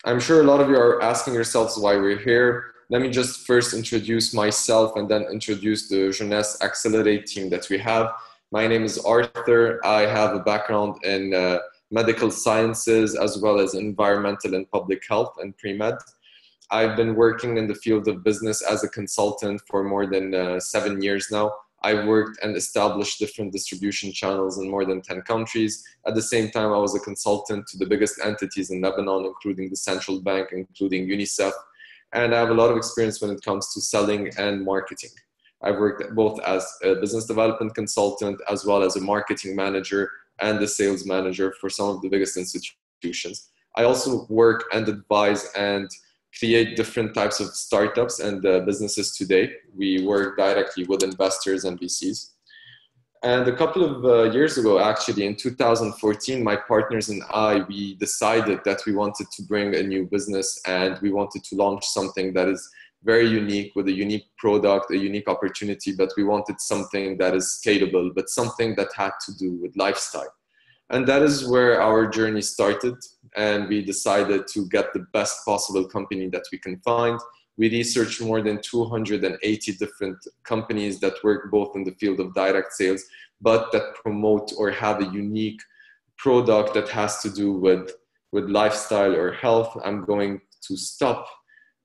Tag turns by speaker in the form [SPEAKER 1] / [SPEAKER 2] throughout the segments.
[SPEAKER 1] I'm sure a lot of you are asking yourselves why we're here. Let me just first introduce myself and then introduce the Jeunesse Accelerate team that we have. My name is Arthur. I have a background in medical sciences as well as environmental and public health and pre-med. I've been working in the field of business as a consultant for more than 7 years now. I've worked and established different distribution channels in more than 10 countries. At the same time, I was a consultant to the biggest entities in Lebanon, including the central bank, including UNICEF. And I have a lot of experience when it comes to selling and marketing. I've worked both as a business development consultant, as well as a marketing manager and a sales manager for some of the biggest institutions. I also work and advise and create different types of startups and businesses today. We work directly with investors and VCs. And a couple of years ago, actually, in 2014, my partners and I, we decided that we wanted to bring a new business and we wanted to launch something that is very unique, with a unique product, a unique opportunity, but we wanted something that is scalable, but something that had to do with lifestyle. And that is where our journey started. And we decided to get the best possible company that we can find. We researched more than 280 different companies that work both in the field of direct sales, but that promote or have a unique product that has to do with lifestyle or health. I'm going to stop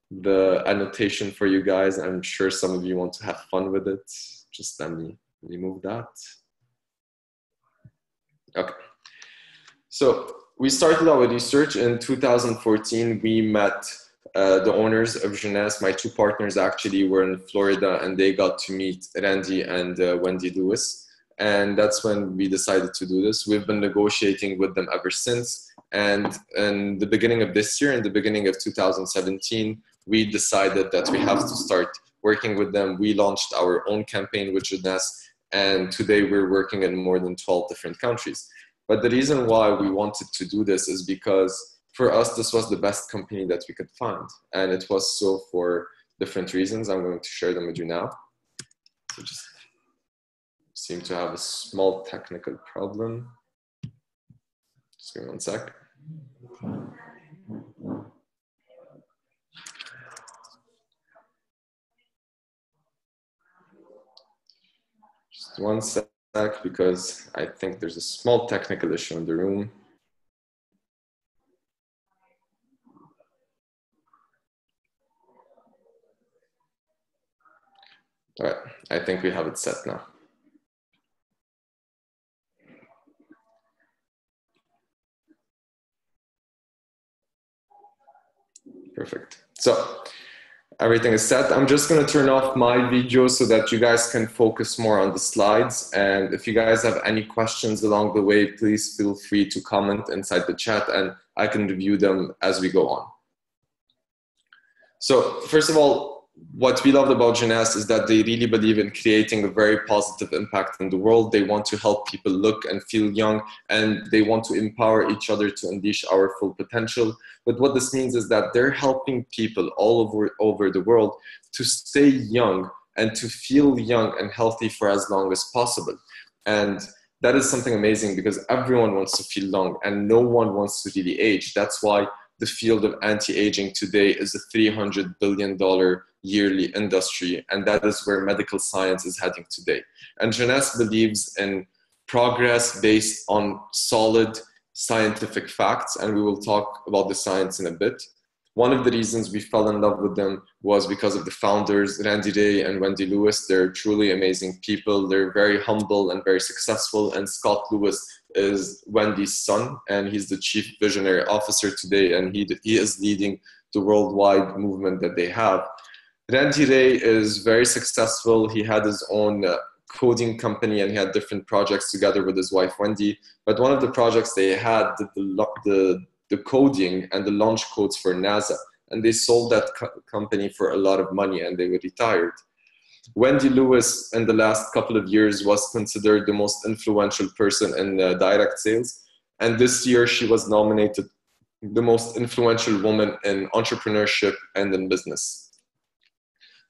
[SPEAKER 1] the annotation for you guys. I'm sure some of you want to have fun with it. Just let me remove that. Okay. So we started our research in 2014. We met the owners of Jeunesse. My two partners actually were in Florida, and they got to meet Randy and Wendy Lewis. And that's when we decided to do this. We've been negotiating with them ever since. And in the beginning of this year, in the beginning of 2017, we decided that we have to start working with them. We launched our own campaign with Jeunesse, and today we're working in more than 12 different countries. But the reason why we wanted to do this is because for us, this was the best company that we could find. And it was so for different reasons. I'm going to share them with you now. We just seem to have a small technical problem. Just give me one sec. Just one sec, because I think there's a small technical issue in the room. All right, I think we have it set now. Perfect. So everything is set. I'm just going to turn off my video so that you guys can focus more on the slides. And if you guys have any questions along the way, please feel free to comment inside the chat and I can review them as we go on. So first of all, what we loved about Jeunesse is that they really believe in creating a very positive impact in the world. They want to help people look and feel young, and they want to empower each other to unleash our full potential. But what this means is that they're helping people all over the world to stay young and to feel young and healthy for as long as possible. And that is something amazing because everyone wants to feel young and no one wants to really age. That's why the field of anti-aging today is a $300 billion yearly industry, and that is where medical science is heading today. And Jeunesse believes in progress based on solid scientific facts, and we will talk about the science in a bit. One of the reasons we fell in love with them was because of the founders, Randy Ray and Wendy Lewis. They're truly amazing people. They're very humble and very successful. And Scott Lewis is Wendy's son, and he's the chief visionary officer today, and he is leading the worldwide movement that they have. Randy Ray is very successful. He had his own coding company and he had different projects together with his wife, Wendy. But one of the projects they had, the coding and the launch codes for NASA. And they sold that company for a lot of money and they were retired. Wendy Lewis in the last couple of years was considered the most influential person in direct sales. And this year she was nominated the most influential woman in entrepreneurship and in business.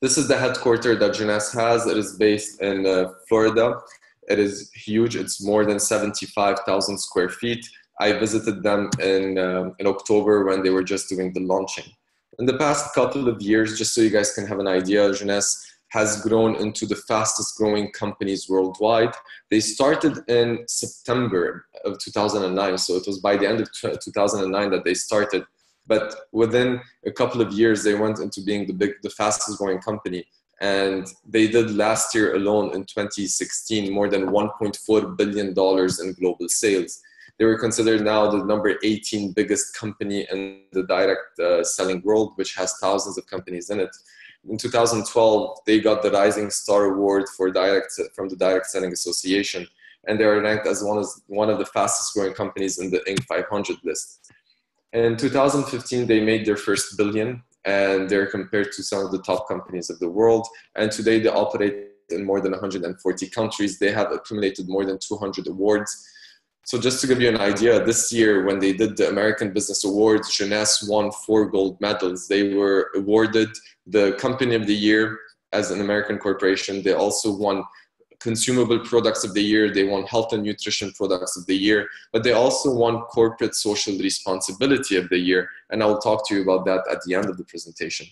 [SPEAKER 1] This is the headquarters that Jeunesse has. It is based in Florida. It is huge. It's more than 75,000 square feet. I visited them in October when they were just doing the launching. In the past couple of years, just so you guys can have an idea, Jeunesse has grown into the fastest growing companies worldwide. They started in September of 2009, so it was by the end of 2009 that they started. But within a couple of years, they went into being the fastest growing company. And they did last year alone in 2016 more than $1.4 billion in global sales. They were considered now the number 18 biggest company in the direct selling world, which has thousands of companies in it. In 2012, they got the Rising Star Award from the Direct Selling Association, and they are ranked as one of the fastest growing companies in the Inc. 500 list. In 2015, they made their first billion, and they're compared to some of the top companies of the world. And today they operate in more than 140 countries. They have accumulated more than 200 awards. So just to give you an idea, this year when they did the American Business Awards, Jeunesse won 4 gold medals. They were awarded the Company of the Year as an American corporation. They also won Consumable Products of the Year. They won Health and Nutrition Products of the Year, but they also won Corporate Social Responsibility of the Year. And I'll talk to you about that at the end of the presentation.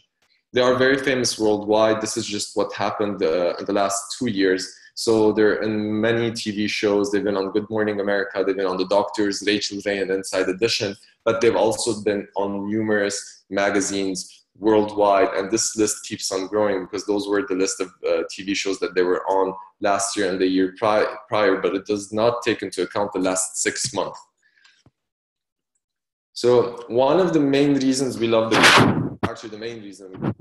[SPEAKER 1] They are very famous worldwide. This is just what happened in the last 2 years. So they're in many TV shows. They've been on Good Morning America. They've been on The Doctors, Rachel Ray, and Inside Edition. But they've also been on numerous magazines worldwide. And this list keeps on growing because those were the list of TV shows that they were on last year and the year prior, but it does not take into account the last 6 months. So one of the main reasons we love actually the main reason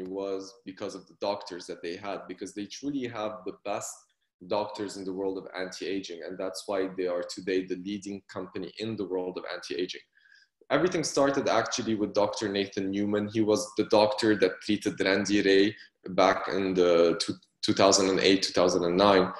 [SPEAKER 1] was because of the doctors that they had, because they truly have the best doctors in the world of anti-aging, and that's why they are today the leading company in the world of anti-aging. Everything started actually with Dr. Nathan Newman. He was the doctor that treated Randy Ray back in the 2008, 2009.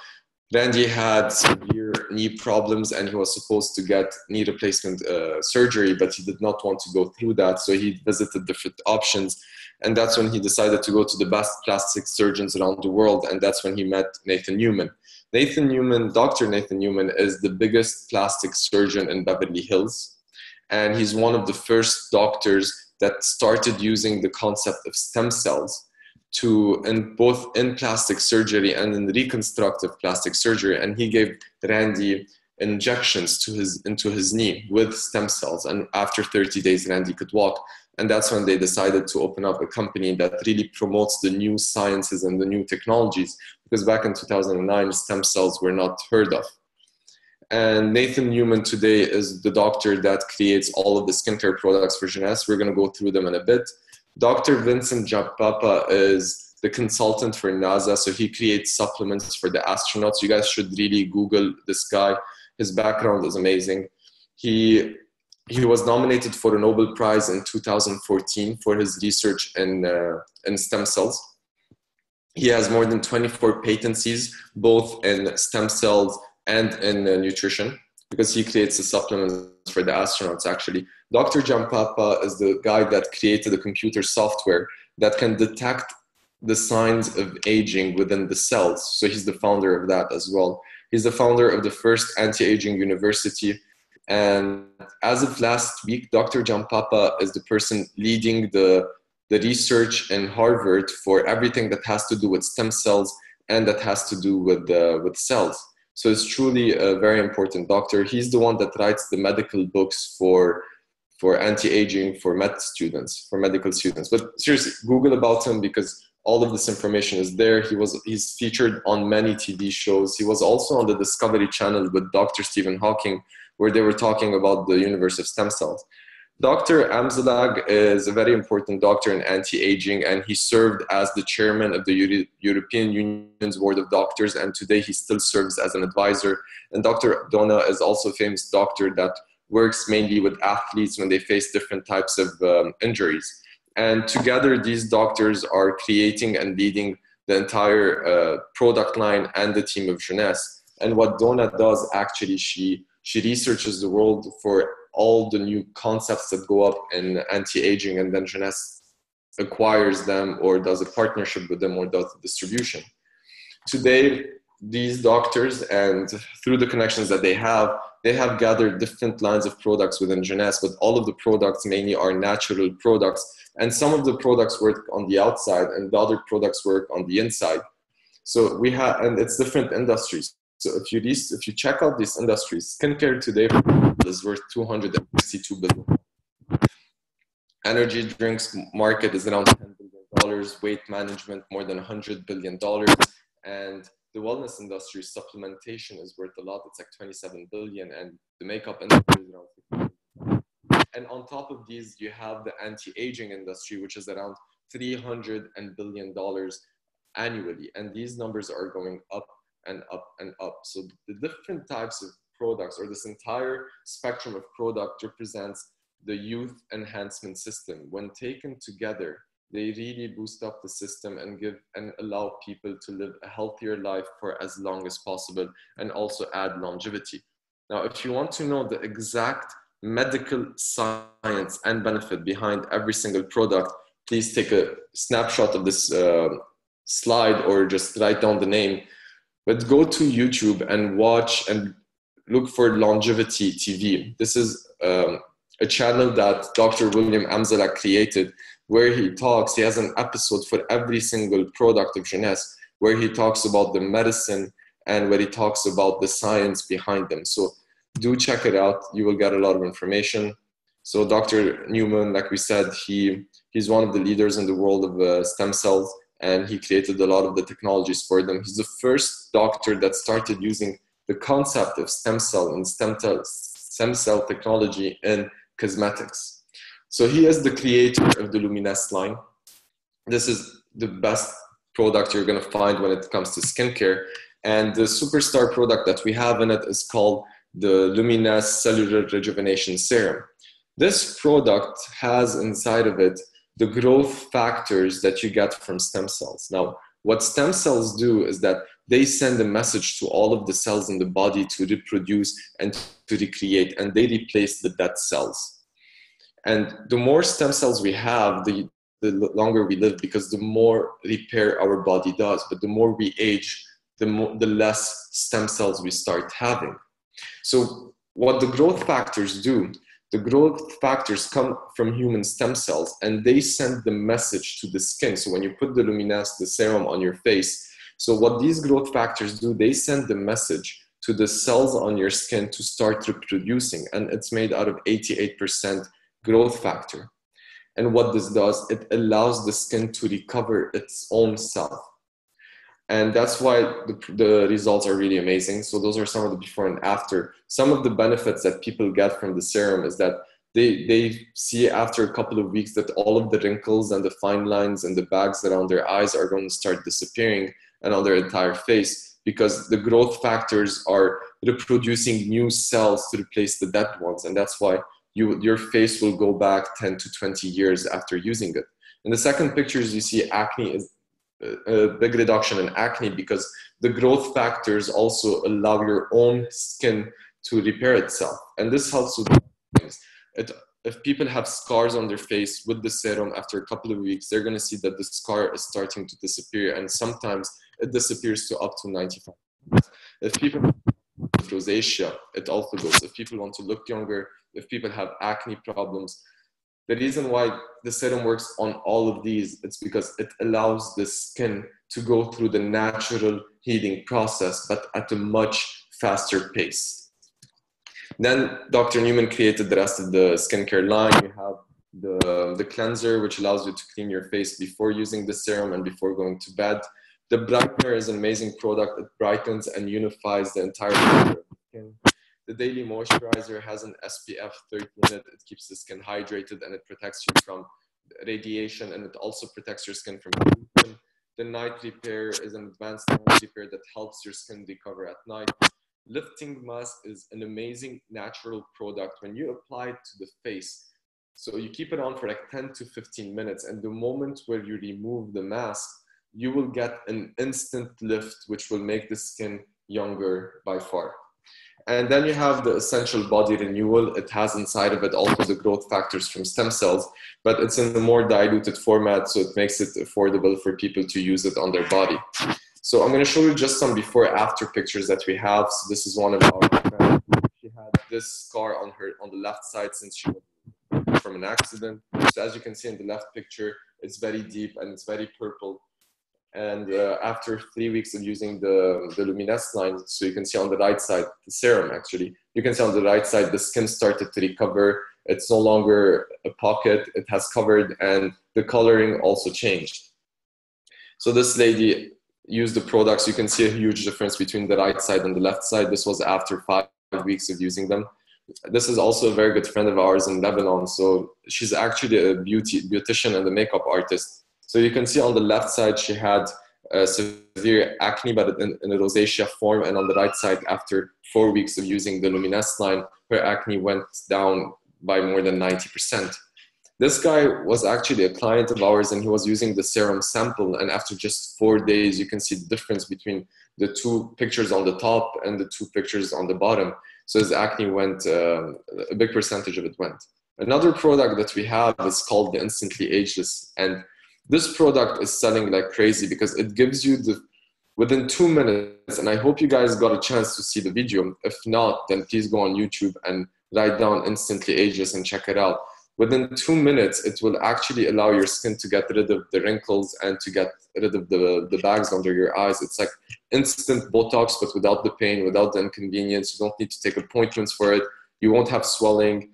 [SPEAKER 1] Randy had severe knee problems and he was supposed to get knee replacement surgery, but he did not want to go through that. So he visited different options. And that's when he decided to go to the best plastic surgeons around the world. And that's when he met Nathan Newman. Dr. Nathan Newman is the biggest plastic surgeon in Beverly Hills. And he's one of the first doctors that started using the concept of stem cells both in plastic surgery and in reconstructive plastic surgery. And he gave Randy injections into his knee with stem cells. And after 30 days, Randy could walk. And that's when they decided to open up a company that really promotes the new sciences and the new technologies, because back in 2009, stem cells were not heard of. And Nathan Newman today is the doctor that creates all of the skincare products for Jeunesse. We're going to go through them in a bit. Dr. Vincent Giampapa is the consultant for NASA, so he creates supplements for the astronauts. You guys should really Google this guy. His background is amazing. He was nominated for a Nobel Prize in 2014 for his research in stem cells. He has more than 24 patencies, both in stem cells and in nutrition, because he creates the supplements for the astronauts, actually. Dr. Giampapa is the guy that created a computer software that can detect the signs of aging within the cells. So he's the founder of that as well. He's the founder of the first anti-aging university. And as of last week, Dr. Giampapa is the person leading the research in Harvard for everything that has to do with stem cells and that has to do with cells. So it's truly a very important doctor. He's the one that writes the medical books for anti-aging for medical students. But seriously, Google about him because all of this information is there. He's featured on many TV shows. He was also on the Discovery Channel with Dr. Stephen Hawking, where they were talking about the universe of stem cells. Dr. Amzalag is a very important doctor in anti-aging, and he served as the chairman of the European Union's Board of Doctors, and today he still serves as an advisor. And Dr. Donna is also a famous doctor that works mainly with athletes when they face different types of injuries. And together, these doctors are creating and leading the entire product line and the team of Jeunesse. And what Donna does, actually, she researches the world for all the new concepts that go up in anti-aging, and then Jeunesse acquires them or does a partnership with them or does the distribution. Today, these doctors, and through the connections that they have, they have gathered different lines of products within Jeunesse, but all of the products mainly are natural products. And some of the products work on the outside and the other products work on the inside. So we have, and it's different industries. So if you check out these industries, skincare today is worth $262 billion. Energy drinks market is around $10 billion. Weight management more than $100 billion. And the wellness industry, supplementation, is worth a lot. It's like $27 billion, and the makeup industry is around $50 billion. And on top of these, you have the anti-aging industry, which is around $300 billion annually. And these numbers are going up and up and up. So the different types of products, or this entire spectrum of product, represents the youth enhancement system. When taken together, they really boost up the system and give and allow people to live a healthier life for as long as possible, and also add longevity. Now, if you want to know the exact medical science and benefit behind every single product, please take a snapshot of this slide or just write down the name. But go to YouTube and watch and look for Longevity TV. This is a channel that Dr. William Amzalak created, where he has an episode for every single product of Jeunesse, where he talks about the medicine and where he talks about the science behind them. So do check it out. You will get a lot of information. So Dr. Newman, like we said, he's one of the leaders in the world of stem cells, and he created a lot of the technologies for them. He's the first doctor that started using the concept of stem cell and stem cell technology in cosmetics. So he is the creator of the Luminesse line. This is the best product you're going to find when it comes to skincare. And the superstar product that we have in it is called the Luminesse Cellular Rejuvenation Serum. This product has inside of it the growth factors that you get from stem cells. Now, what stem cells do is that they send a message to all of the cells in the body to reproduce and to recreate, and they replace the dead cells. And the more stem cells we have, the longer we live, because the more repair our body does. But the more we age, the less stem cells we start having. So what the growth factors do, the growth factors come from human stem cells, and they send the message to the skin. So when you put the Luminesse, the serum on your face, so what these growth factors do, they send the message to the cells on your skin to start reproducing. And it's made out of 88% growth factor. And what this does, it allows the skin to recover its own self. And that's why the results are really amazing. So those are some of the before and after. Some of the benefits that people get from the serum is that they see after a couple of weeks that all of the wrinkles and the fine lines and the bags around their eyes are going to start disappearing, and on their entire face, because the growth factors are reproducing new cells to replace the dead ones. And that's why your face will go back 10 to 20 years after using it. In the second pictures, you see acne is a big reduction in acne, because the growth factors also allow your own skin to repair itself. And this helps with things. If people have scars on their face with the serum, after a couple of weeks, they're going to see that the scar is starting to disappear. And sometimes it disappears to up to 95%. If people have rosacea, it also goes. If people want to look younger, if people have acne problems, the reason why the serum works on all of these, it's because it allows the skin to go through the natural healing process, but at a much faster pace. Then Dr. Newman created the rest of the skincare line. You have the cleanser, which allows you to clean your face before using the serum and before going to bed. The brightener is an amazing product. It brightens and unifies the entire layer of the skin. The daily moisturizer has an SPF 30 in it. It keeps the skin hydrated and it protects you from radiation, and it also protects your skin from pollution. The night repair is an advanced night repair that helps your skin recover at night. Lifting mask is an amazing natural product. When you apply it to the face, so you keep it on for like 10 to 15 minutes, and the moment where you remove the mask, you will get an instant lift, which will make the skin younger by far. And then you have the essential body renewal. It has inside of it also the growth factors from stem cells, but it's in a more diluted format, so it makes it affordable for people to use it on their body. So I'm going to show you just some before after pictures that we have. So this is one of our friends. She had this scar on the left side since she was from an accident. So as you can see in the left picture, it's very deep and it's very purple. And after 3 weeks of using the Luminesce line, so you can see on the right side, the serum actually, you can see on the right side, the skin started to recover. It's no longer a pocket, it has covered, and the coloring also changed. So this lady used the products. You can see a huge difference between the right side and the left side. This was after 5 weeks of using them. This is also a very good friend of ours in Lebanon. So she's actually a beautician and a makeup artist. So you can see on the left side, she had severe acne, but in a rosacea form. And on the right side, after 4 weeks of using the Luminesce line, her acne went down by more than 90%. This guy was actually a client of ours, and he was using the serum sample. And after just 4 days, you can see the difference between the 2 pictures on the top and the 2 pictures on the bottom. So his acne went, a big percentage of it went. Another product that we have is called the Instantly Ageless. And this product is selling like crazy because it gives you within 2 minutes, and I hope you guys got a chance to see the video. If not, then please go on YouTube and write down Instantly Ageless and check it out. Within 2 minutes, it will actually allow your skin to get rid of the wrinkles and to get rid of the bags under your eyes. It's like instant Botox, but without the pain, without the inconvenience. You don't need to take appointments for it. You won't have swelling.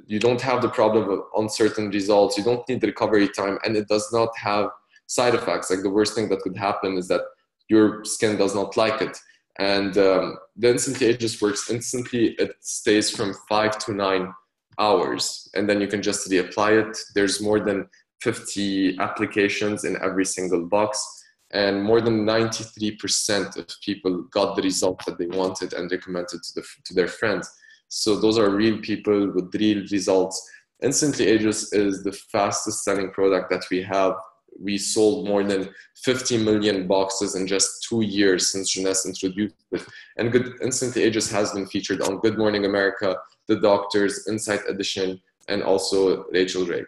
[SPEAKER 1] You don't have the problem of uncertain results. You don't need the recovery time, and it does not have side effects. Like the worst thing that could happen is that your skin does not like it. And the Instantly Ageless works instantly. It stays from 5 to 9 hours, and then you can just reapply it. There's more than 50 applications in every single box, and more than 93% of people got the result that they wanted and recommended to their friends. So those are real people with real results. Instantly Ageless is the fastest selling product that we have. We sold more than 50 million boxes in just 2 years since Jeunesse introduced it. And Instantly Ageless has been featured on Good Morning America, The Doctors, Insight Edition, and also Rachel Ray.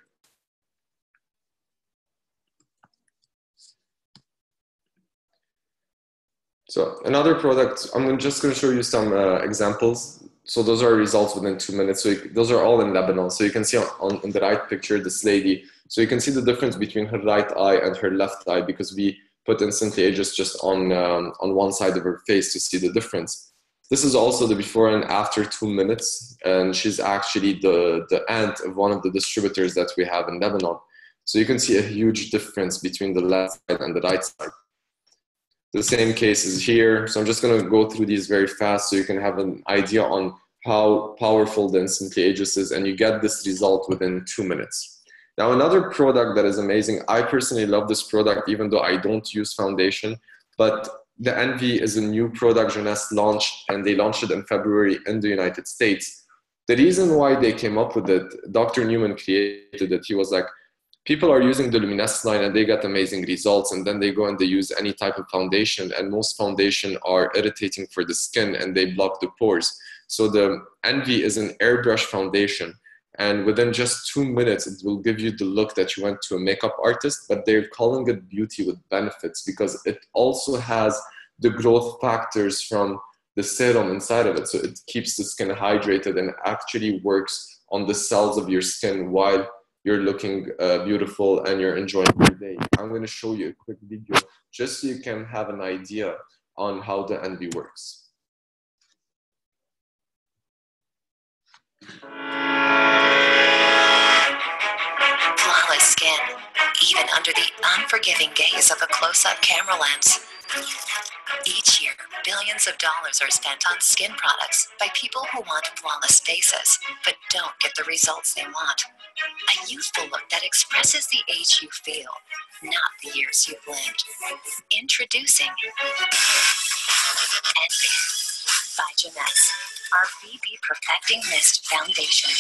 [SPEAKER 1] So another product, I'm just going to show you some examples. So those are results within 2 minutes. So those are all in Lebanon. So you can see on the right picture, this lady. So you can see the difference between her right eye and her left eye because we put Instantly Ageless just on one side of her face to see the difference. This is also the before and after 2 minutes. And she's actually the aunt of one of the distributors that we have in Lebanon. So you can see a huge difference between the left side and the right side. The same case is here. So I'm just going to go through these very fast so you can have an idea on how powerful the Instantly Ageless is, and you get this result within 2 minutes. Now, another product that is amazing, I personally love this product even though I don't use foundation, but the Envy is a new product Jeunesse launched, and they launched it in February in the United States. The reason why they came up with it, Dr. Newman created it. He was like, people are using the Luminesce line and they get amazing results, and then they go and they use any type of foundation, and most foundation are irritating for the skin and they block the pores. So the Envy is an airbrush foundation, and within just 2 minutes it will give you the look that you went to a makeup artist, but they're calling it beauty with benefits because it also has the growth factors from the serum inside of it. So it keeps the skin hydrated and actually works on the cells of your skin while you're looking beautiful and you're enjoying your day. I'm going to show you a quick video just so you can have an idea on how the Envy works.
[SPEAKER 2] Flawless skin, even under the unforgiving gaze of a close-up camera lens. Each year, billions of dollars are spent on skin products by people who want flawless faces, but don't get the results they want. A youthful look that expresses the age you feel, not the years you've lived. Introducing Envy by Jeunesse, our BB Perfecting Mist Foundation.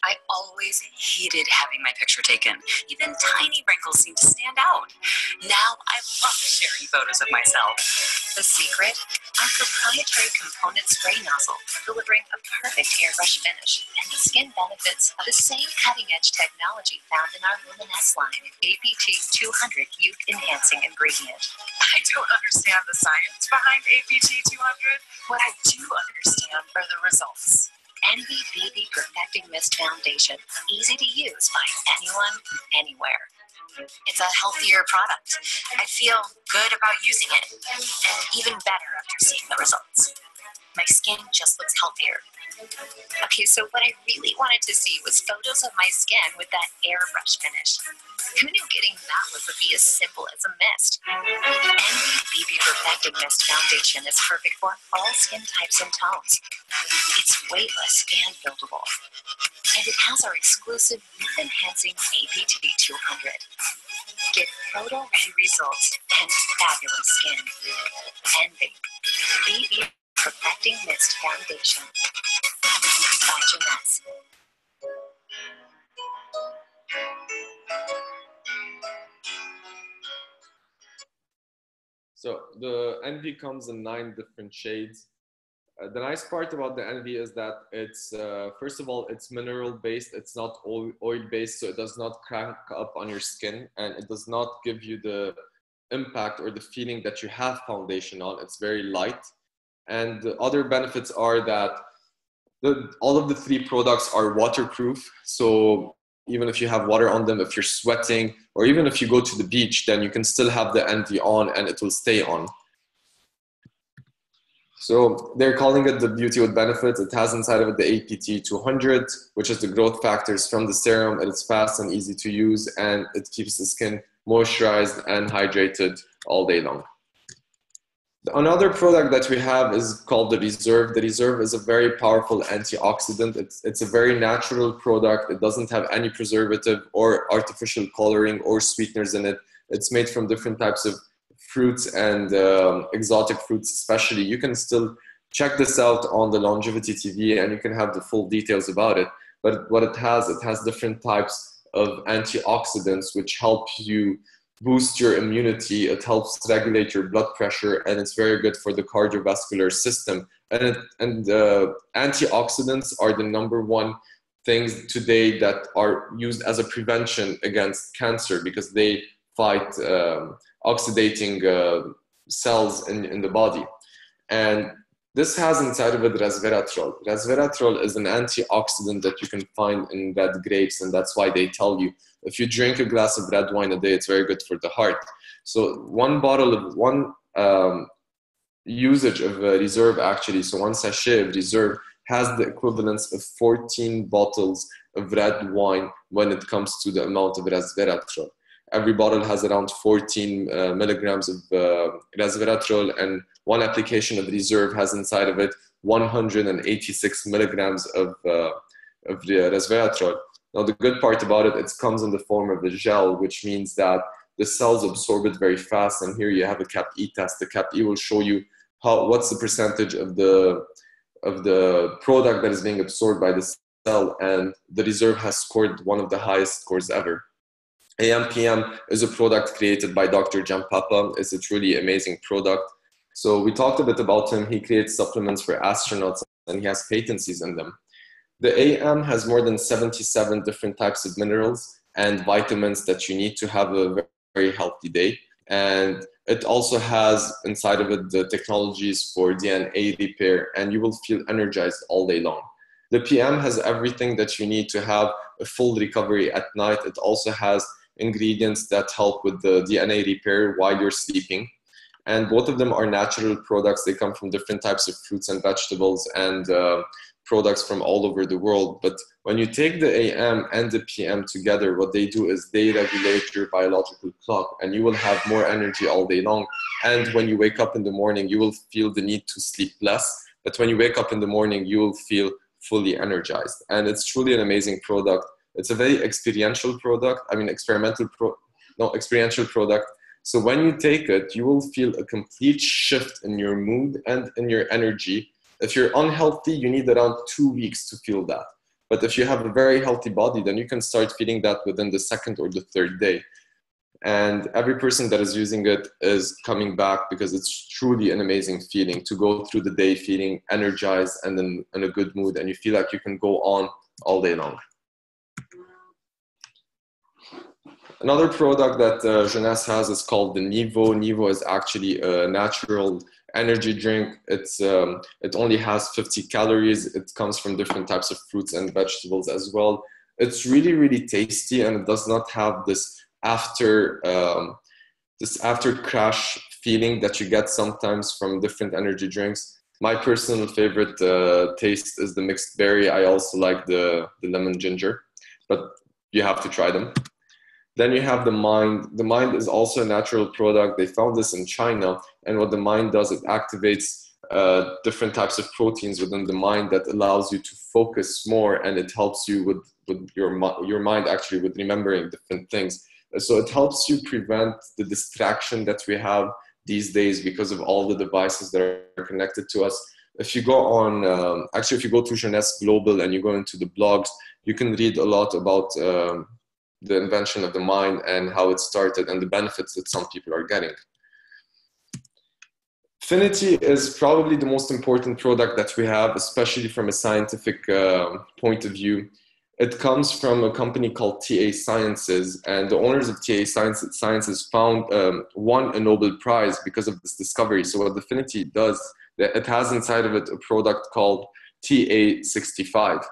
[SPEAKER 2] I always hated having my picture taken. Even tiny wrinkles seem to stand out. Now I love sharing photos of myself. The secret? Our proprietary component spray nozzle, delivering a perfect airbrush finish and the skin benefits of the same cutting-edge technology found in our Luminesce line, APT 200 Youth Enhancing Ingredient. I don't understand the science behind APT 200. What I do understand are the results. Envy BB Perfecting Mist Foundation. Easy to use by anyone, anywhere. It's a healthier product. I feel good about using it, and even better after seeing the results. My skin just looks healthier. Okay, so what I really wanted to see was photos of my skin with that airbrush finish. Who knew getting that look would be as simple as a mist? Envy BB Perfecting Mist Foundation is perfect for all skin types and tones. It's weightless and buildable. And it has our exclusive youth-enhancing APT 200. Get photo-ready results and fabulous skin. Envy BB Perfecting Mist Foundation by Jeunesse.
[SPEAKER 1] So the Envy comes in 9 different shades. The nice part about the Envy is that it's, first of all, it's mineral based. It's not oil based, so it does not crank up on your skin, and it does not give you the impact or the feeling that you have foundation on. It's very light. And the other benefits are that all of the 3 products are waterproof. So even if you have water on them, if you're sweating, or even if you go to the beach, then you can still have the Envy on and it will stay on. So they're calling it the beauty with benefits. It has inside of it the APT 200, which is the growth factors from the serum. It's fast and easy to use, and it keeps the skin moisturized and hydrated all day long. Another product that we have is called the Reserve. The Reserve is a very powerful antioxidant. It's a very natural product. It doesn't have any preservative or artificial coloring or sweeteners in it. It's made from different types of fruits and exotic fruits especially. You can still check this out on the Longevity TV and you can have the full details about it. But what it has different types of antioxidants which help you boost your immunity. It helps regulate your blood pressure, and it's very good for the cardiovascular system. And antioxidants are the #1 things today that are used as a prevention against cancer, because they fight oxidating cells in the body. And this has inside of it resveratrol. Resveratrol is an antioxidant that you can find in red grapes, and that's why they tell you if you drink a glass of red wine a day, it's very good for the heart. So one usage of Reserve actually, so one sachet of Reserve has the equivalence of 14 bottles of red wine when it comes to the amount of resveratrol. Every bottle has around 14 milligrams of resveratrol, and one application of Reserve has inside of it 186 milligrams of resveratrol. Now, the good part about it, it comes in the form of a gel, which means that the cells absorb it very fast. And here you have a CAP-E test. The CAP-E will show you what's the percentage of the product that is being absorbed by the cell, and the Reserve has scored one of the highest scores ever. AM/PM is a product created by Dr. Jan Papa. It's a truly amazing product. So we talked a bit about him. He creates supplements for astronauts, and he has patencies in them. The AM has more than 77 different types of minerals and vitamins that you need to have a very healthy day. And it also has inside of it the technologies for DNA repair, and you will feel energized all day long. The PM has everything that you need to have a full recovery at night. It also has ingredients that help with the DNA repair while you're sleeping. And both of them are natural products. They come from different types of fruits and vegetables and products from all over the world. But when you take the AM and the PM together, what they do is they regulate your biological clock, and you will have more energy all day long. And when you wake up in the morning, you will feel the need to sleep less. But when you wake up in the morning, you will feel fully energized. And it's truly an amazing product. It's a very experiential product. I mean, experiential product. So when you take it, you will feel a complete shift in your mood and in your energy. If you're unhealthy, you need around 2 weeks to feel that. But if you have a very healthy body, then you can start feeling that within the 2nd or the 3rd day. And every person that is using it is coming back, because it's truly an amazing feeling to go through the day feeling energized and in a good mood, and you feel like you can go on all day long. Another product that Jeunesse has is called the Nivo. Nivo is actually a natural energy drink. It only has 50 calories. It comes from different types of fruits and vegetables as well. It's really, really tasty, and it does not have this after crash feeling that you get sometimes from different energy drinks. My personal favorite taste is the mixed berry. I also like the lemon ginger, but you have to try them. Then you have the Mind. The Mind is also a natural product. They found this in China, and what the Mind does, it activates different types of proteins within the mind that allows you to focus more, and it helps you with your mind actually with remembering different things. So it helps you prevent the distraction that we have these days because of all the devices that are connected to us. If you go on, actually, if you go to Jeunesse Global and you go into the blogs, you can read a lot about the invention of the Mind and how it started and the benefits that some people are getting. Finity is probably the most important product that we have, especially from a scientific point of view. It comes from a company called TA Sciences, and the owners of TA Sciences won a Nobel Prize because of this discovery. So what the Finity does, it has inside of it a product called TA65.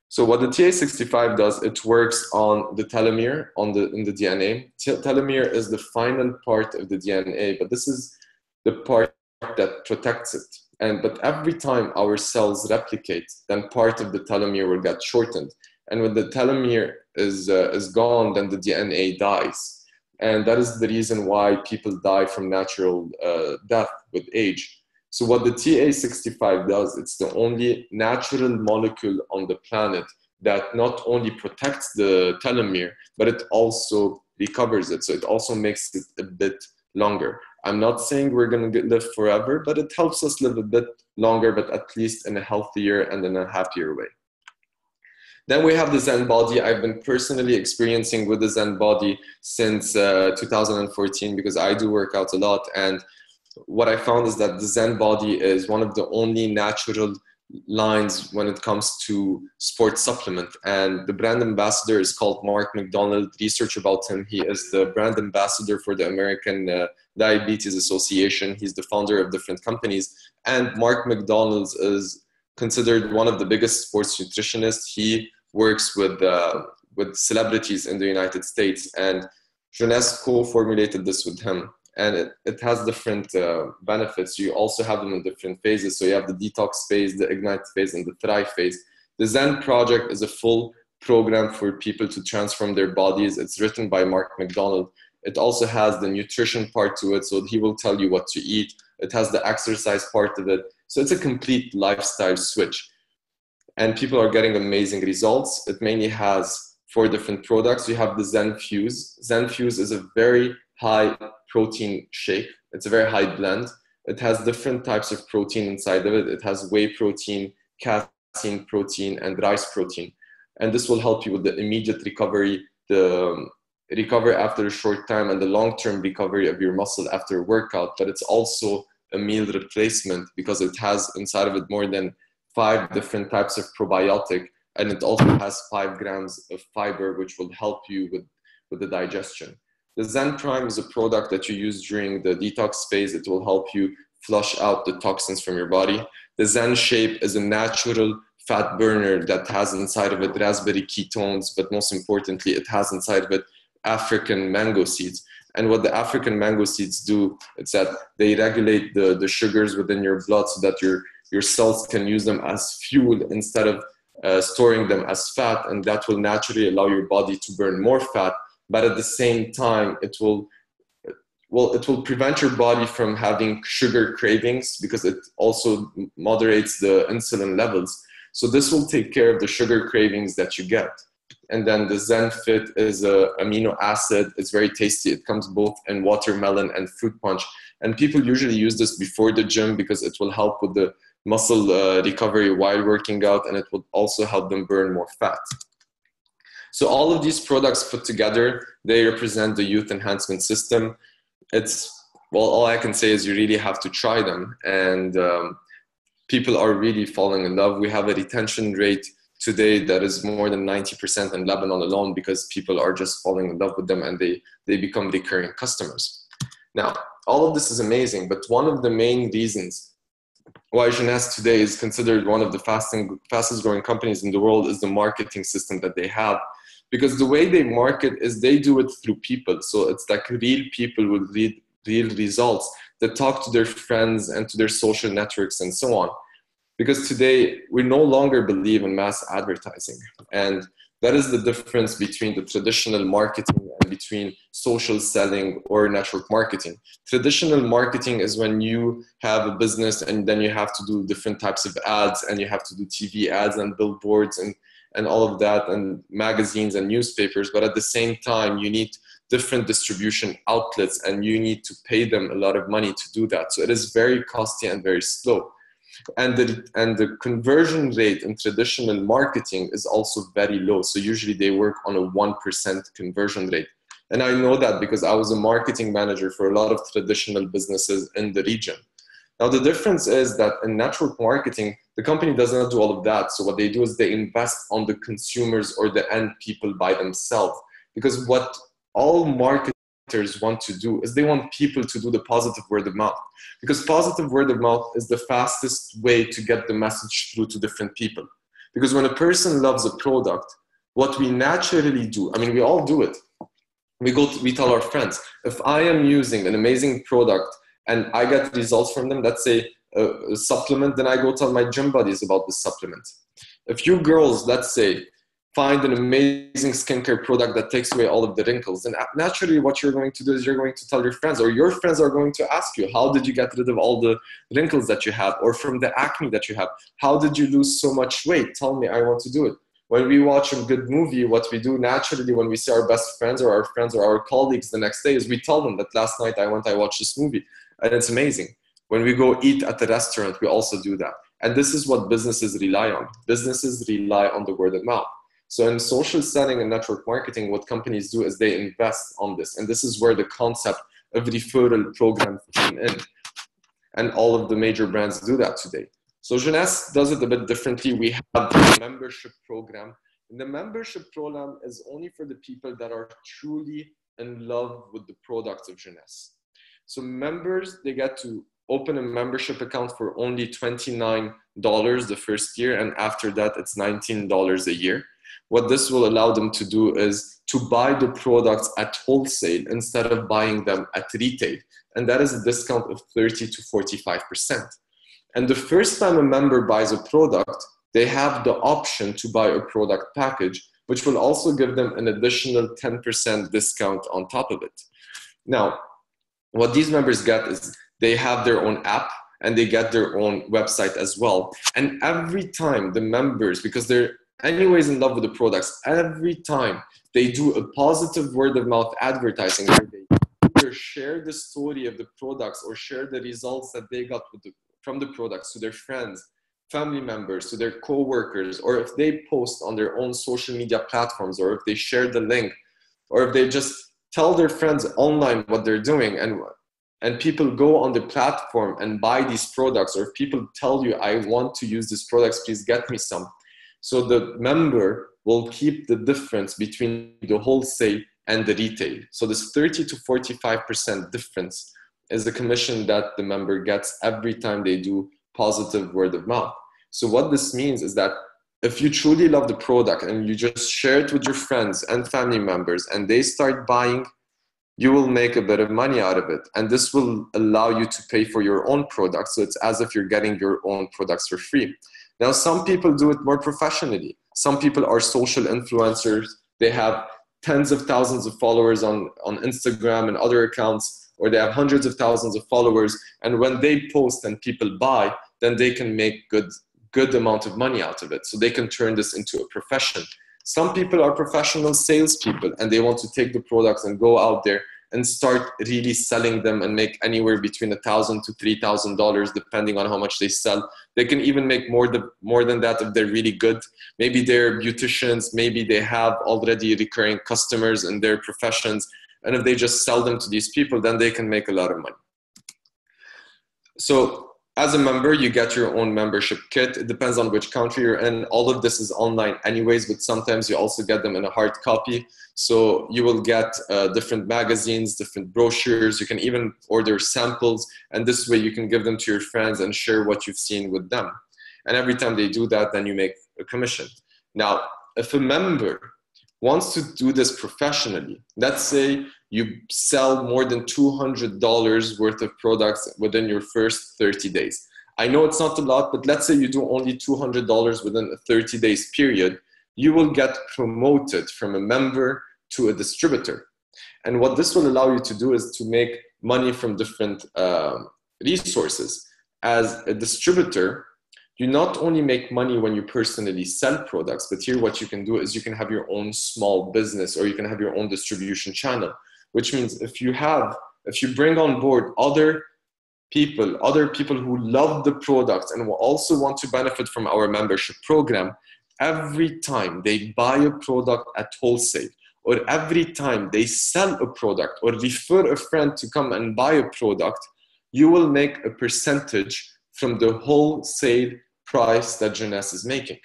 [SPEAKER 1] So what the TA65 does, it works on the telomere in the DNA. Telomere is the final part of the DNA, but this is the part that protects it. But every time our cells replicate, then part of the telomere will get shortened. And when the telomere is gone, then the DNA dies. And that is the reason why people die from natural death with age. So what the TA65 does, it's the only natural molecule on the planet that not only protects the telomere, but it also recovers it. So it also makes it a bit longer. I'm not saying we're going to live forever, but it helps us live a bit longer, but at least in a healthier and in a happier way. Then we have the Zen Body. I've been personally experiencing with the Zen Body since 2014 because I do work out a lot. And what I found is that the Zen Body is one of the only natural lines when it comes to sports supplement, and the brand ambassador is called Mark McDonald. Research about him: he is the brand ambassador for the American Diabetes Association. He's the founder of different companies, and Mark McDonald is considered one of the biggest sports nutritionists. He works with celebrities in the United States, and Jeunesse co-formulated this with him. And it has different benefits. You also have them in different phases. So you have the detox phase, the ignite phase, and the thrive phase. The Zen project is a full program for people to transform their bodies. It's written by Mark McDonald. It also has the nutrition part to it. So he will tell you what to eat. It has the exercise part of it. So it's a complete lifestyle switch. And people are getting amazing results. It mainly has 4 different products. You have the Zen Fuse. Zen Fuse is a very high protein shake. It's a very high blend. It has different types of protein inside of it. It has whey protein, casein protein, and rice protein. And this will help you with the immediate recovery, the recovery after a short time, and the long-term recovery of your muscle after a workout. But it's also a meal replacement because it has inside of it more than 5 different types of probiotic. And it also has 5 grams of fiber, which will help you with the digestion. The Zen Prime is a product that you use during the detox phase. It will help you flush out the toxins from your body. The Zen Shape is a natural fat burner that has inside of it raspberry ketones, but most importantly, it has inside of it African mango seeds. And what the African mango seeds do, it's that they regulate the sugars within your blood so that your cells can use them as fuel instead of storing them as fat. And that will naturally allow your body to burn more fat. But at the same time, it will prevent your body from having sugar cravings because it also moderates the insulin levels. So this will take care of the sugar cravings that you get. And then the Zen Fit is an amino acid. It's very tasty. It comes both in watermelon and fruit punch. And people usually use this before the gym because it will help with the muscle recovery while working out, and it will also help them burn more fat. So all of these products put together, they represent the youth enhancement system. All I can say is you really have to try them. And people are really falling in love. We have a retention rate today that is more than 90% in Lebanon alone because people are just falling in love with them and they become recurring customers. Now, all of this is amazing, but one of the main reasons why Jeunesse today is considered one of the fastest growing companies in the world is the marketing system that they have. Because the way they market is they do it through people. So it's like real people with real results that talk to their friends and to their social networks and so on. Because today we no longer believe in mass advertising. And that is the difference between the traditional marketing and between social selling or network marketing. Traditional marketing is when you have a business and then you have to do different types of ads, and you have to do TV ads and billboards and all of that, and magazines and newspapers. But at the same time, you need different distribution outlets and you need to pay them a lot of money to do that. So it is very costly and very slow. And the conversion rate in traditional marketing is also very low. So usually they work on a 1% conversion rate. And I know that because I was a marketing manager for a lot of traditional businesses in the region. Now, the difference is that in network marketing, the company does not do all of that. So what they do is they invest on the consumers or the end people by themselves. Because what all marketers want to do is they want people to do the positive word of mouth. Because positive word of mouth is the fastest way to get the message through to different people. Because when a person loves a product, what we naturally do, I mean, we all do it. We tell our friends, if I am using an amazing product and I get results from them, let's say a supplement, then I go tell my gym buddies about the supplement. If you girls, let's say, find an amazing skincare product that takes away all of the wrinkles, then naturally what you're going to do is you're going to tell your friends, or your friends are going to ask you, how did you get rid of all the wrinkles that you have, or from the acne that you have? How did you lose so much weight? Tell me, I want to do it. When we watch a good movie, what we do naturally when we see our best friends or our friends or our colleagues the next day is we tell them that last night I watched this movie and it's amazing. When we go eat at the restaurant, we also do that. And this is what businesses rely on. Businesses rely on the word of mouth. So in social selling and network marketing, what companies do is they invest on this. And this is where the concept of referral programs came in. And all of the major brands do that today. So Jeunesse does it a bit differently. We have a membership program. And the membership program is only for the people that are truly in love with the products of Jeunesse. So members, they get to open a membership account for only $29 the first year. And after that, it's $19 a year. What this will allow them to do is to buy the products at wholesale instead of buying them at retail. And that is a discount of 30 to 45%. And the first time a member buys a product, they have the option to buy a product package, which will also give them an additional 10% discount on top of it. Now, what these members get is they have their own app and they get their own website as well. And every time the members, because they're anyways in love with the products, every time they do a positive word of mouth advertising where they either share the story of the products or share the results that they got from the products to their friends, family members, to their co-workers, or if they post on their own social media platforms, or if they share the link, or if they just tell their friends online what they're doing, and people go on the platform and buy these products, or if people tell you, I want to use these products, please get me some. So the member will keep the difference between the wholesale and the retail. So this 30 to 45% difference is the commission that the member gets every time they do positive word of mouth. So what this means is that if you truly love the product and you just share it with your friends and family members and they start buying, you will make a bit of money out of it. And this will allow you to pay for your own products. So it's as if you're getting your own products for free. Now, some people do it more professionally. Some people are social influencers. They have tens of thousands of followers on Instagram and other accounts, or they have hundreds of thousands of followers. And when they post and people buy, then they can make good amount of money out of it. So they can turn this into a profession. Some people are professional salespeople and they want to take the products and go out there and start really selling them and make anywhere between $1,000 to $3,000 depending on how much they sell. They can even make more than that if they're really good. Maybe they're beauticians, maybe they have already recurring customers in their professions, and if they just sell them to these people, then they can make a lot of money. So As a member, you get your own membership kit. It depends on which country you're in. All of this is online anyways, but sometimes you also get them in a hard copy. So you will get different magazines, different brochures. You can even order samples. And this way you can give them to your friends and share what you've seen with them. And every time they do that, then you make a commission. Now, if a member wants to do this professionally, let's say you sell more than $200 worth of products within your first 30 days. I know it's not a lot, but let's say you do only $200 within a 30 days period, you will get promoted from a member to a distributor. And what this will allow you to do is to make money from different resources. As a distributor, you not only make money when you personally sell products, but here what you can do is you can have your own small business, or you can have your own distribution channel, which means if you bring on board other people who love the product and will also want to benefit from our membership program, every time they buy a product at wholesale, or every time they sell a product or refer a friend to come and buy a product, you will make a percentage from the wholesale price that Jeunesse is making.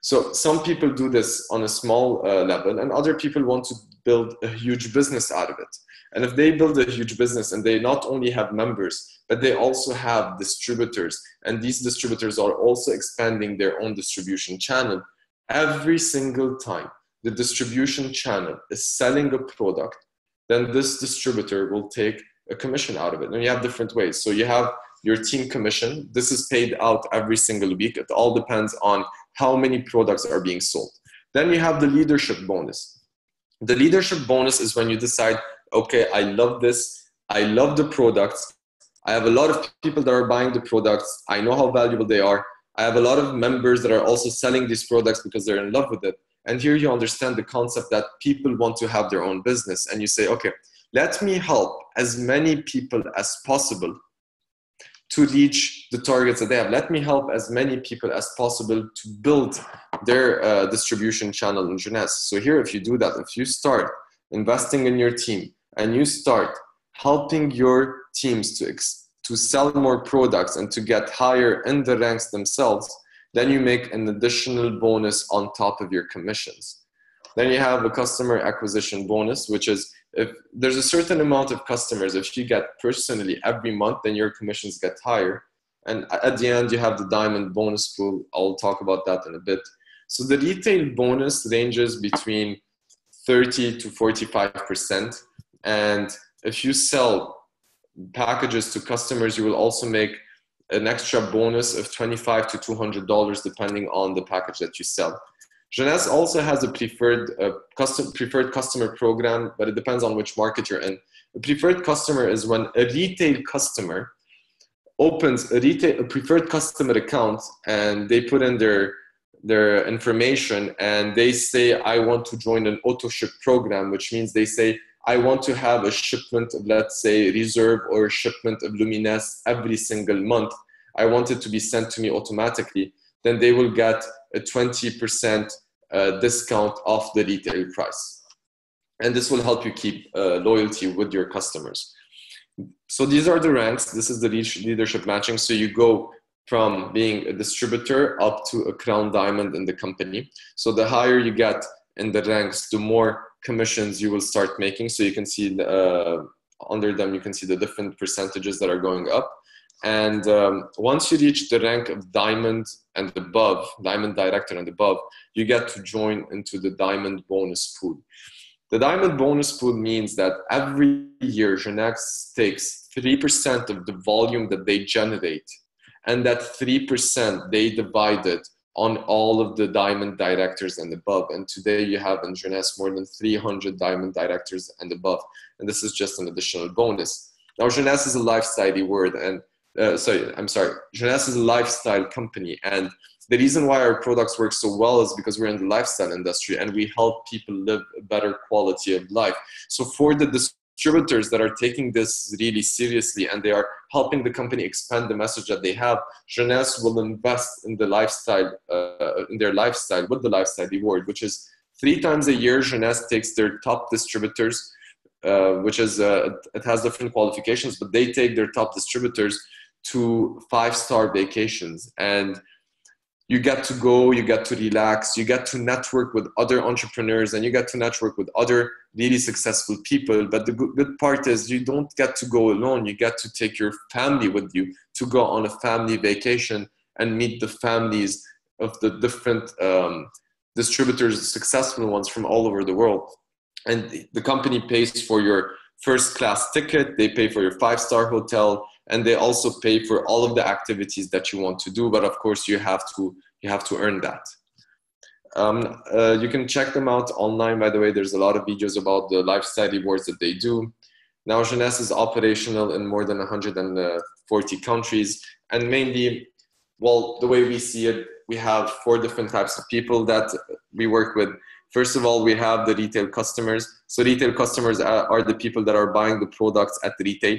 [SPEAKER 1] So some people do this on a small level, and other people want to build a huge business out of it. And if they build a huge business and they not only have members, but they also have distributors, and these distributors are also expanding their own distribution channel, every single time the distribution channel is selling a product, then this distributor will take a commission out of it. And you have different ways. So you have your team commission. This is paid out every single week. It all depends on how many products are being sold. Then you have the leadership bonus. The leadership bonus is when you decide, okay, I love this. I love the products. I have a lot of people that are buying the products. I know how valuable they are. I have a lot of members that are also selling these products because they're in love with it. And here you understand the concept that people want to have their own business. And you say, okay, let me help as many people as possible to reach the targets that they have. Let me help as many people as possible to build their distribution channel in Jeunesse. So here, if you do that, if you start investing in your team and you start helping your teams to sell more products and to get higher in the ranks themselves, then you make an additional bonus on top of your commissions. Then you have a customer acquisition bonus, which is if there's a certain amount of customers, if you get personally every month, then your commissions get higher. And at the end, you have the diamond bonus pool. I'll talk about that in a bit. So the retail bonus ranges between 30 to 45%. And if you sell packages to customers, you will also make an extra bonus of $25 to $200 depending on the package that you sell. Jeunesse also has a preferred customer program, but it depends on which market you're in. A preferred customer is when a retail customer opens a preferred customer account and they put in their information and they say, I want to join an auto ship program, which means they say, I want to have a shipment of, let's say, Reserve or a shipment of Luminesse every single month. I want it to be sent to me automatically. Then they will get a 20% discount off the retail price. And this will help you keep loyalty with your customers. So these are the ranks. This is the leadership matching. So you go from being a distributor up to a crown diamond in the company. So the higher you get in the ranks, the more commissions you will start making. So you can see under them, you can see the different percentages that are going up. And once you reach the rank of diamond and above, diamond director and above, you get to join into the diamond bonus pool. The diamond bonus pool means that every year Jeunesse takes 3% of the volume that they generate, and that 3% they divide it on all of the diamond directors and above. And today you have in Jeunesse more than 300 diamond directors and above. And this is just an additional bonus. Now Jeunesse is a lifestyle word, and Jeunesse is a lifestyle company, and the reason why our products work so well is because we're in the lifestyle industry and we help people live a better quality of life. So for the distributors that are taking this really seriously and they are helping the company expand the message that they have, Jeunesse will invest in the lifestyle, in their lifestyle with the lifestyle reward, which is 3 times a year. Jeunesse takes their top distributors, which is it has different qualifications, but they take their top distributors to 5-star vacations. And you get to go, you get to relax, you get to network with other entrepreneurs, and you get to network with other really successful people. But the good part is you don't get to go alone. You get to take your family with you to go on a family vacation and meet the families of the different distributors, successful ones from all over the world. And the company pays for your first class ticket, they pay for your 5-star hotel, and they also pay for all of the activities that you want to do. But of course, you have to earn that. You can check them out online. By the way, there's a lot of videos about the lifestyle rewards that they do. Now, Jeunesse is operational in more than 140 countries. And mainly, well, the way we see it, we have 4 different types of people that we work with. First of all, we have the retail customers. So retail customers are the people that are buying the products at retail.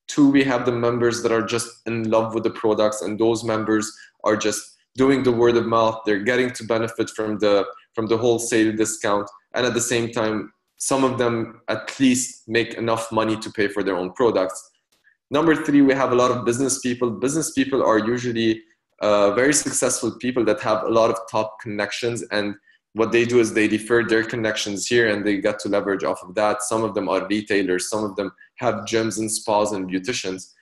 [SPEAKER 1] 2, we have the members that are just in love with the products, and those members are just doing the word of mouth. They're getting to benefit from the wholesale discount, and at the same time, some of them at least make enough money to pay for their own products. Number 3, we have a lot of business people. Business people are usually very successful people that have a lot of top connections, and what they do is they refer their connections here and they get to leverage off of that. Some of them are retailers, some of them have gyms and spas and beauticians.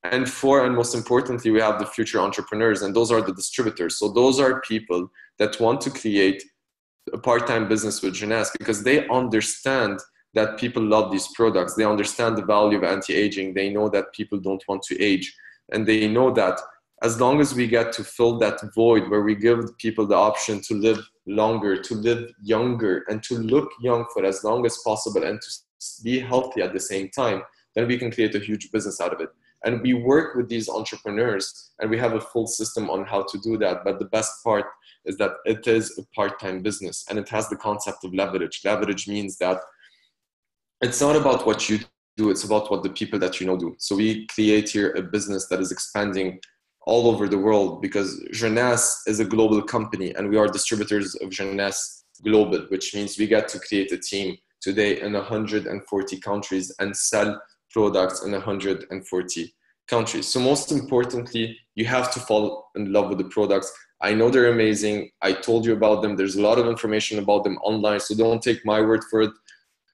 [SPEAKER 1] And 4, and most importantly, we have the future entrepreneurs, and those are the distributors. So those are people that want to create a part-time business with Jeunesse because they understand that people love these products. They understand the value of anti-aging. They know that people don't want to age. And they know that as long as we get to fill that void where we give people the option to live longer, to live younger, and to look young for as long as possible and to be healthy at the same time, then we can create a huge business out of it. And we work with these entrepreneurs and we have a full system on how to do that. But the best part is that it is a part-time business and it has the concept of leverage. Leverage means that it's not about what you do, it's about what the people that you know do. So we create here a business that is expanding all over the world because Jeunesse is a global company and we are distributors of Jeunesse Global, which means we get to create a team today in 140 countries and sell products in 140 countries. So most importantly, you have to fall in love with the products. I know they're amazing. I told you about them. There's a lot of information about them online, so don't take my word for it.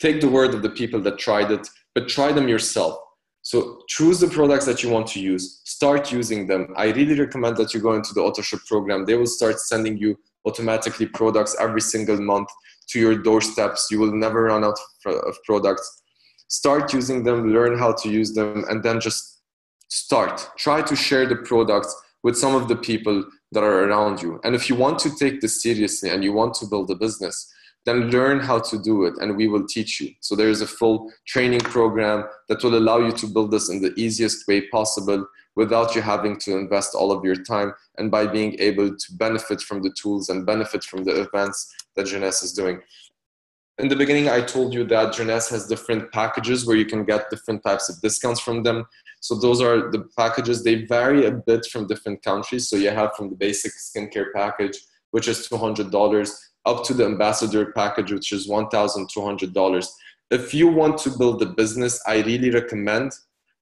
[SPEAKER 1] Take the word of the people that tried it, but try them yourself. So choose the products that you want to use, start using them. I really recommend that you go into the AutoShip program. They will start sending you automatically products every single month to your doorsteps. You will never run out of products. Start using them, learn how to use them, and then just start. Try to share the products with some of the people that are around you. And if you want to take this seriously and you want to build a business, then learn how to do it and we will teach you. So there is a full training program that will allow you to build this in the easiest way possible without you having to invest all of your time and by being able to benefit from the tools and benefit from the events that Jeunesse is doing. In the beginning, I told you that Jeunesse has different packages where you can get different types of discounts from them. So those are the packages. They vary a bit from different countries. So you have from the basic skincare package, which is $200, up to the ambassador package, which is $1,200. If you want to build a business, I really recommend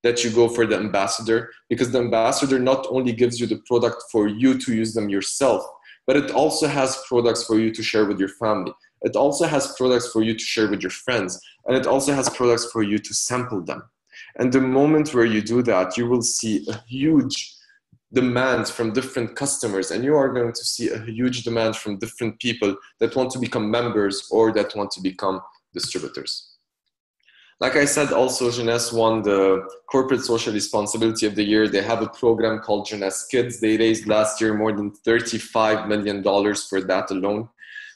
[SPEAKER 1] that you go for the ambassador because the ambassador not only gives you the product for you to use them yourself, but it also has products for you to share with your family. It also has products for you to share with your friends, and it also has products for you to sample them. And the moment where you do that, you will see a huge demand from different customers, and you are going to see a huge demand from different people that want to become members or that want to become distributors. Like I said, also Jeunesse won the Corporate Social Responsibility of the Year. They have a program called Jeunesse Kids. They raised last year more than $35 million for that alone.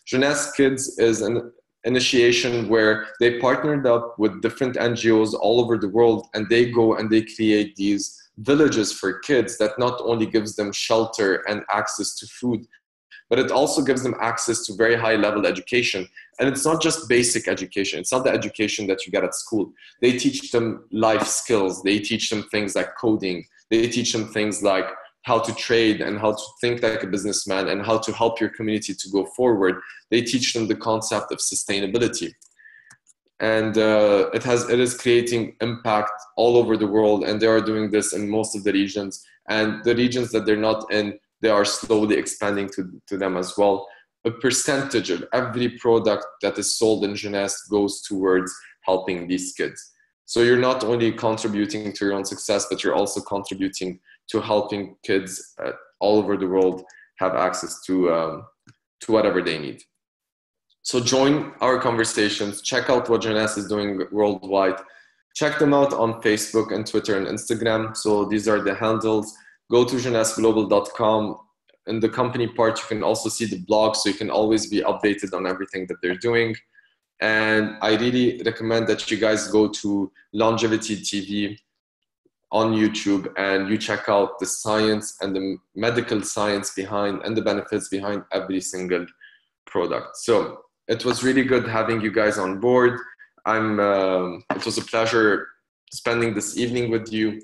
[SPEAKER 1] Jeunesse Kids is an initiation where they partnered up with different NGOs all over the world, and they go and they create these villages for kids that not only gives them shelter and access to food, but it also gives them access to very high level education. And it's not just basic education. It's not the education that you get at school. They teach them life skills. They teach them things like coding. They teach them things like how to trade and how to think like a businessman and how to help your community to go forward. They teach them the concept of sustainability. and it is creating impact all over the world, and they are doing this in most of the regions, and the regions that they're not in, they are slowly expanding to them as well. A percentage of every product that is sold in Jeunesse goes towards helping these kids. So you're not only contributing to your own success, but you're also contributing to helping kids all over the world have access to whatever they need. So join our conversations, check out what Jeunesse is doing worldwide. Check them out on Facebook and Twitter and Instagram. So these are the handles. Go to jeunesseglobal.com. In the company part, you can also see the blog, so you can always be updated on everything that they're doing. And I really recommend that you guys go to Longevity TV on YouTube and you check out the science and the medical science behind and the benefits behind every single product. So it was really good having you guys on board. It was a pleasure spending this evening with you.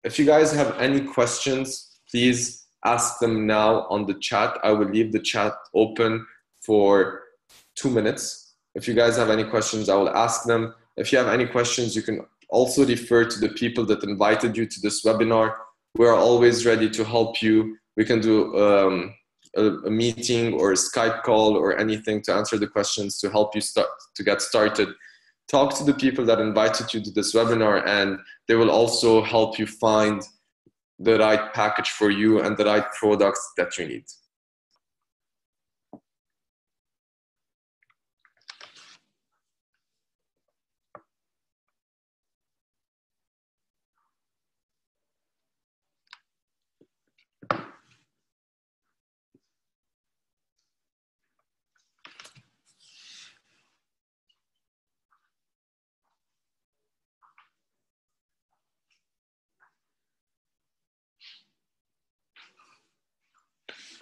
[SPEAKER 1] If you guys have any questions, please ask them now on the chat. I will leave the chat open for 2 minutes. If you guys have any questions, I will ask them. If you have any questions, you can also refer to the people that invited you to this webinar. We are always ready to help you. We can do a meeting or a Skype call or anything to answer the questions to help you to get started. Talk to the people that invited you to this webinar, and they will also help you find the right package for you and the right products that you need.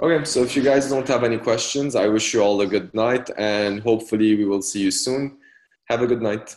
[SPEAKER 1] Okay, so if you guys don't have any questions, I wish you all a good night, and hopefully we will see you soon. Have a good night.